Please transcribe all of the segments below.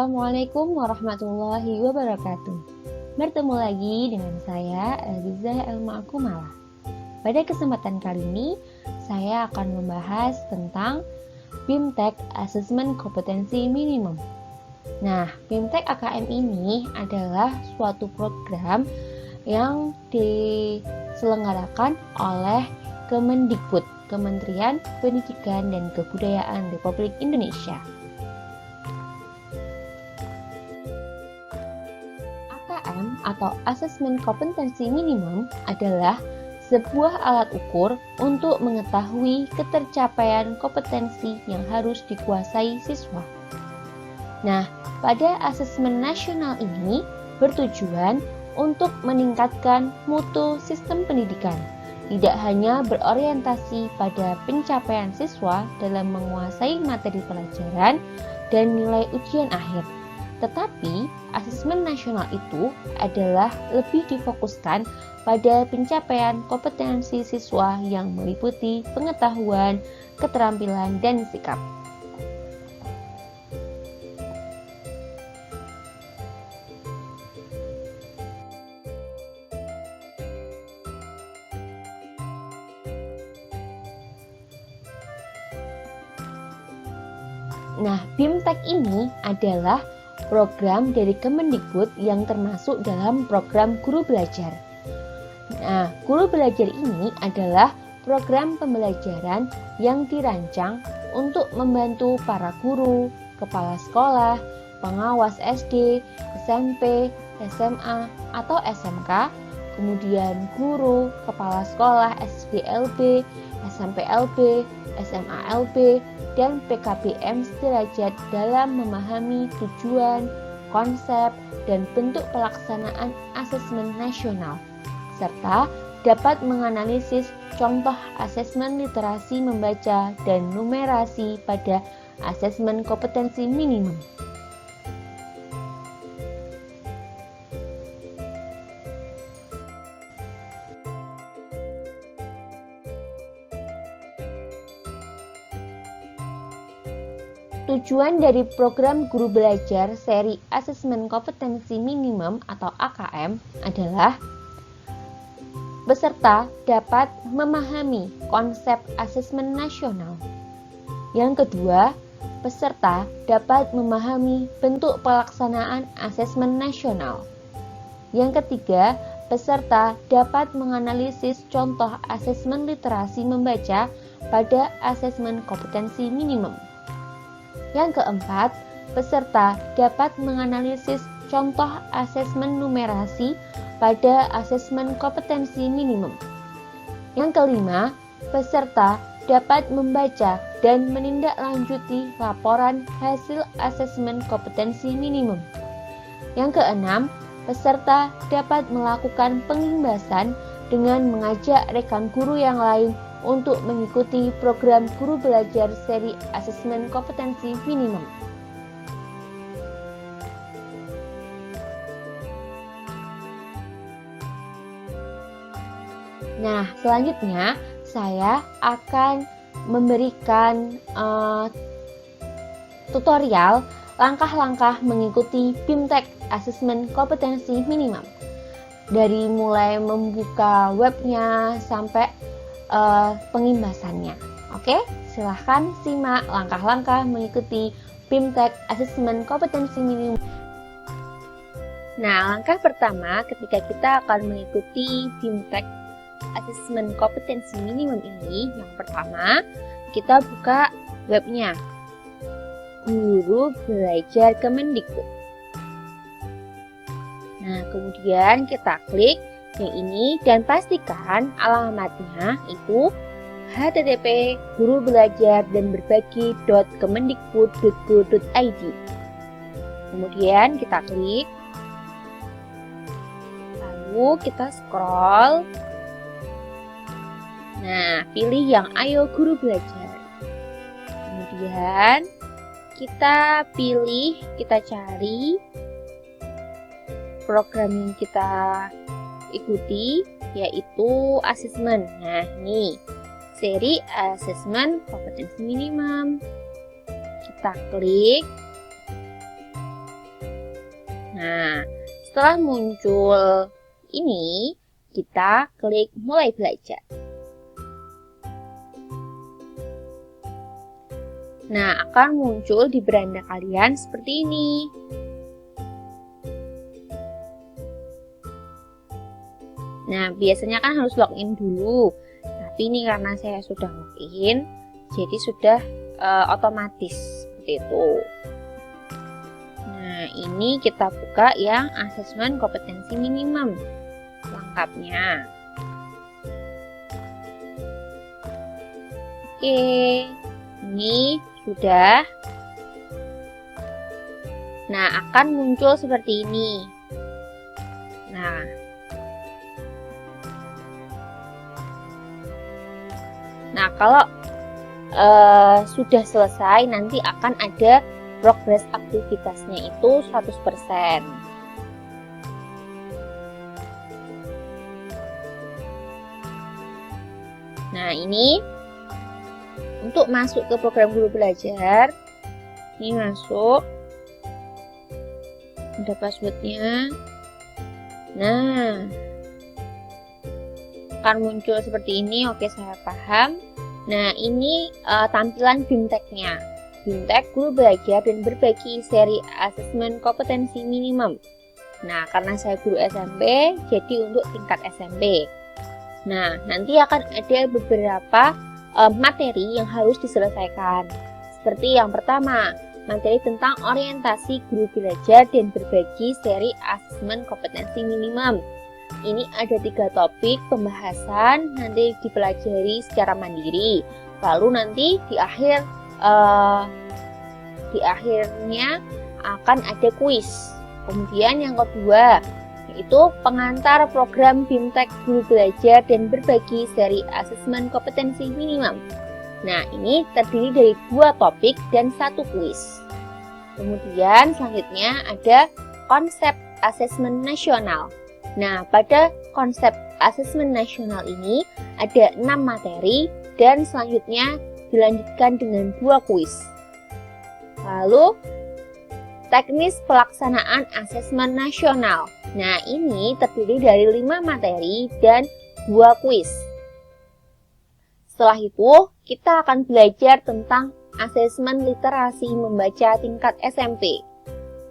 Assalamualaikum warahmatullahi wabarakatuh. Bertemu lagi dengan saya, Elgiza Elma-Akumala. Pada kesempatan kali ini, saya akan membahas tentang BIMTEK Assessment Kompetensi Minimum. Nah, BIMTEK AKM ini adalah suatu program yang diselenggarakan oleh Kemendikbud, Kementerian Pendidikan dan Kebudayaan Republik Indonesia. AKM atau Asesmen Kompetensi Minimum adalah sebuah alat ukur untuk mengetahui ketercapaian kompetensi yang harus dikuasai siswa. Nah, pada asesmen nasional ini bertujuan untuk meningkatkan mutu sistem pendidikan, tidak hanya berorientasi pada pencapaian siswa dalam menguasai materi pelajaran dan nilai ujian akhir. Tetapi, asesmen nasional itu adalah lebih difokuskan pada pencapaian kompetensi siswa yang meliputi pengetahuan, keterampilan, dan sikap. Nah, BIMTEK ini adalah program dari Kemendikbud yang termasuk dalam program Guru Belajar. Nah, Guru Belajar ini adalah program pembelajaran yang dirancang untuk membantu para guru, kepala sekolah, pengawas SD, SMP, SMA, atau SMK, kemudian guru, kepala sekolah SDLB, SMPLB, SMALB, dan PKBM sederajat dalam memahami tujuan, konsep, dan bentuk pelaksanaan asesmen nasional, serta dapat menganalisis contoh asesmen literasi membaca dan numerasi pada asesmen kompetensi minimum. Tujuan dari program Guru Belajar seri Asesmen Kompetensi Minimum atau AKM adalah peserta dapat memahami konsep asesmen nasional. Yang kedua, peserta dapat memahami bentuk pelaksanaan asesmen nasional. Yang ketiga, peserta dapat menganalisis contoh asesmen literasi membaca pada asesmen kompetensi minimum. Yang keempat, peserta dapat menganalisis contoh asesmen numerasi pada asesmen kompetensi minimum. Yang kelima, peserta dapat membaca dan menindaklanjuti laporan hasil asesmen kompetensi minimum. Yang keenam, peserta dapat melakukan pengimbasan dengan mengajak rekan guru yang lain untuk mengikuti program Guru Belajar seri Asesmen Kompetensi Minimum. Nah, selanjutnya saya akan memberikan tutorial langkah-langkah mengikuti BIMTEK Asesmen Kompetensi Minimum. Dari mulai membuka webnya sampai pengimbasannya. Oke, silahkan simak langkah-langkah mengikuti BIMTEK Asesmen Kompetensi Minimum. Nah, langkah pertama ketika kita akan mengikuti BIMTEK Asesmen Kompetensi Minimum ini, yang pertama kita buka webnya Guru Belajar Kemendikbud. Nah, kemudian kita klik yang ini dan pastikan alamatnya itu http://gurubelajar-dan-berbagi.kemendikbud.go.id. Kemudian kita klik, lalu kita scroll. Nah, pilih yang Ayo Guru Belajar. Kemudian kita pilih, kita cari program yang kita ikuti, yaitu asesmen. Nah, ini seri asesmen kompetensi minimum. Kita klik. Nah, setelah muncul ini, kita klik mulai belajar. Nah, akan muncul di beranda kalian seperti ini. Nah, biasanya kan harus login dulu. Tapi ini karena saya sudah login, jadi sudah otomatis seperti itu. Nah, ini kita buka yang asesmen kompetensi minimum lengkapnya. Oke, ini sudah. Nah, akan muncul seperti ini. Nah, kalau sudah selesai, nanti akan ada progres aktivitasnya itu 100%. Nah, ini untuk masuk ke program guru belajar, ini masuk, ada passwordnya. Nah, akan muncul seperti ini. Oke, saya paham. Nah, ini tampilan BIMTEK-nya. BIMTEK guru belajar dan berbagi seri asesmen kompetensi minimum. Nah, karena saya guru SMP, jadi untuk tingkat SMP. Nah, nanti akan ada beberapa materi yang harus diselesaikan. Seperti yang pertama, materi tentang orientasi guru belajar dan berbagi seri asesmen kompetensi minimum. Ini ada 3 topik pembahasan, nanti dipelajari secara mandiri. Lalu nanti di akhirnya akan ada kuis. Kemudian yang kedua, yaitu pengantar program BIMTEK guru belajar dan berbagi seri asesmen kompetensi minimum. Nah, ini terdiri dari 2 topik dan 1 kuis. Kemudian selanjutnya ada konsep asesmen nasional. Nah, pada konsep asesmen nasional ini ada 6 materi dan selanjutnya dilanjutkan dengan 2 kuis. Lalu, teknis pelaksanaan asesmen nasional. Nah, ini terdiri dari 5 materi dan 2 kuis. Setelah itu, kita akan belajar tentang asesmen literasi membaca tingkat SMP.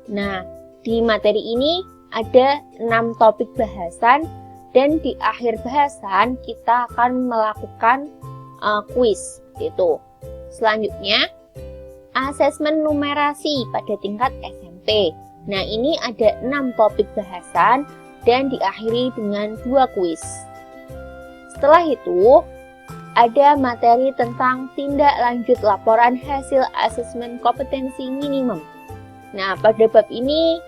Nah, di materi ini ada 6 topik bahasan dan di akhir bahasan kita akan melakukan kuis gitu. Selanjutnya, asesmen numerasi pada tingkat SMP. Nah, ini ada 6 topik bahasan dan diakhiri dengan 2 kuis. Setelah itu, ada materi tentang tindak lanjut laporan hasil asesmen kompetensi minimum. Nah, pada bab ini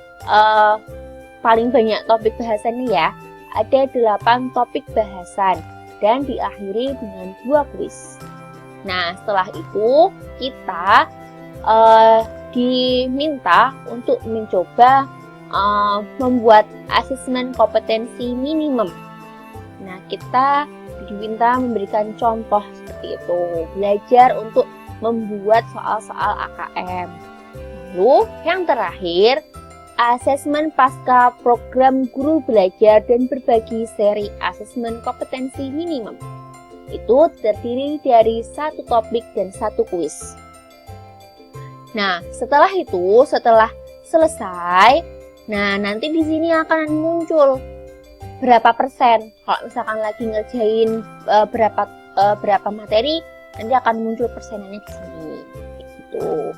paling banyak topik bahasannya ya, ada 8 topik bahasan dan diakhiri dengan 2 kuis. Nah, setelah itu kita diminta untuk mencoba membuat asesmen kompetensi minimum. Nah, kita diminta memberikan contoh seperti itu, belajar untuk membuat soal-soal AKM. Lalu, yang terakhir, asesmen pasca program guru belajar dan berbagi seri asesmen kompetensi minimum. Itu terdiri dari 1 topik dan 1 kuis. Nah, setelah itu, setelah selesai, nah nanti di sini akan muncul berapa persen. Kalau misalkan lagi ngerjain berapa materi, nanti akan muncul persenannya di sini. Gitu.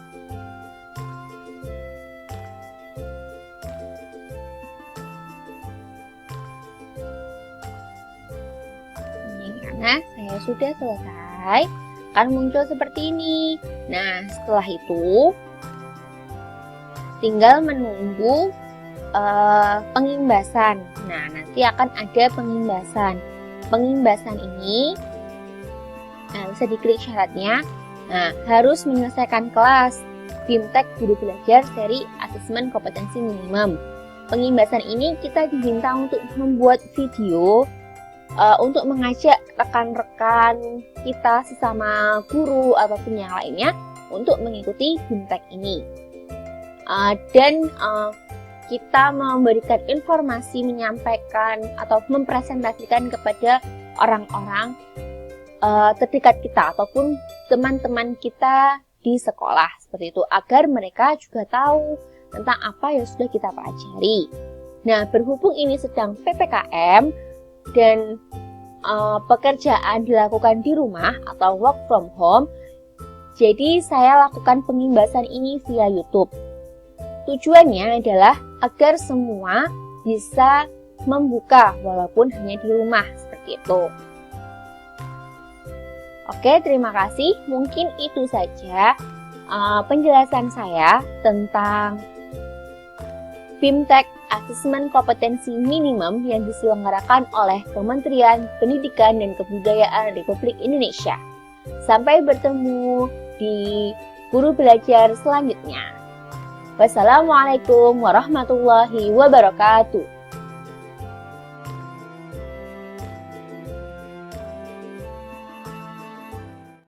Karena saya sudah selesai, akan muncul seperti ini. Nah, setelah itu tinggal menunggu pengimbasan. Nah, nanti akan ada pengimbasan. Pengimbasan ini bisa diklik syaratnya. Nah, harus menyelesaikan kelas BIMTEK guru belajar seri asesmen kompetensi minimum. Pengimbasan ini kita diminta untuk membuat video untuk mengajak rekan-rekan kita sesama guru ataupun yang lainnya untuk mengikuti BIMTEK ini. Dan kita memberikan informasi, menyampaikan atau mempresentasikan kepada orang-orang terdekat kita ataupun teman-teman kita di sekolah seperti itu, agar mereka juga tahu tentang apa yang sudah kita pelajari. Nah, berhubung ini sedang PPKM dan pekerjaan dilakukan di rumah atau work from home, jadi saya lakukan pengimbasan ini via YouTube. Tujuannya adalah agar semua bisa membuka walaupun hanya di rumah seperti itu. Oke, terima kasih. Mungkin itu saja penjelasan saya tentang BIMTEK Asesmen Kompetensi Minimum yang diselenggarakan oleh Kementerian Pendidikan dan Kebudayaan Republik Indonesia. Sampai bertemu di guru belajar selanjutnya. Wassalamualaikum warahmatullahi wabarakatuh.